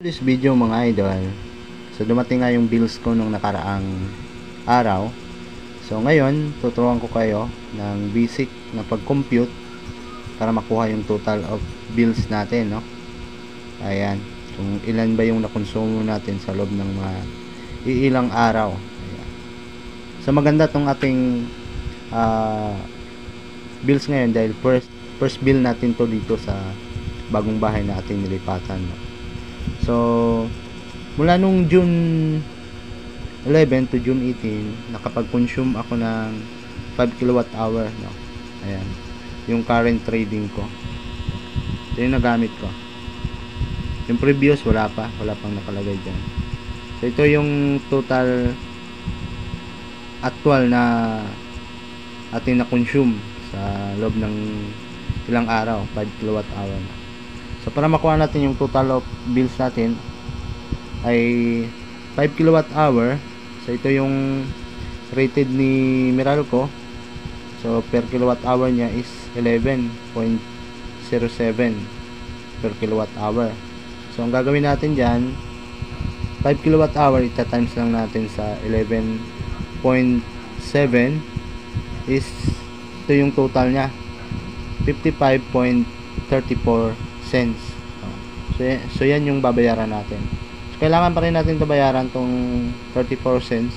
This video mga idol, so dumating nga yung bills ko nung nakaraang araw. So ngayon tuturuan ko kayo ng basic na pag-compute para makuha yung total of bills natin, no? Ayan, kung ilan ba yung nakonsumo natin sa loob ng mga iilang araw. Ayan. So maganda tong ating bills ngayon dahil first bill natin to dito sa bagong bahay na ating nilipatan, no? So mula nung June 11 to June 18 nakapag-consume ako ng 5 kilowatt hour, no? Ayan, yung current trading ko, ito yung nagamit ko. Yung previous wala pang nakalagay dyan. So ito yung total actual na ating na-consume sa loob ng ilang araw, 5 kilowatt hour na. So para makuha natin yung total of bills natin ay 5 kilowatt hour. So ito yung rated ni Meralco. So per kilowatt hour niya is 11.07 per kilowatt hour. So ang gagawin natin dyan, 5 kilowatt hour ita-times lang natin sa 11.7 is ito yung total niya, 55.34 cents. So yan yung babayaran natin. So kailangan pa rin natin ito bayaran tong 34 cents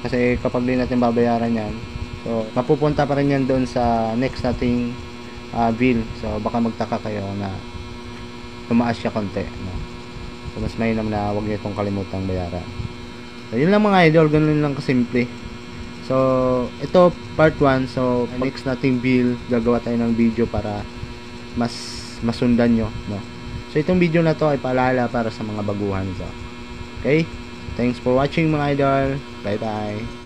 kasi kapag di natin babayaran yan, so mapupunta pa rin yan doon sa next nating bill. So baka magtaka kayo na tumaas siya konti, no? So mas mainam na huwag niyo itong kalimutang bayaran. So yun lang mga idol, ganun lang kasimple. So ito part 1. So next nating bill gagawa tayo ng video para mas masundan nyo, no? So itong video na to ay paalala para sa mga baguhan. So okay, thanks for watching mga idol, bye bye.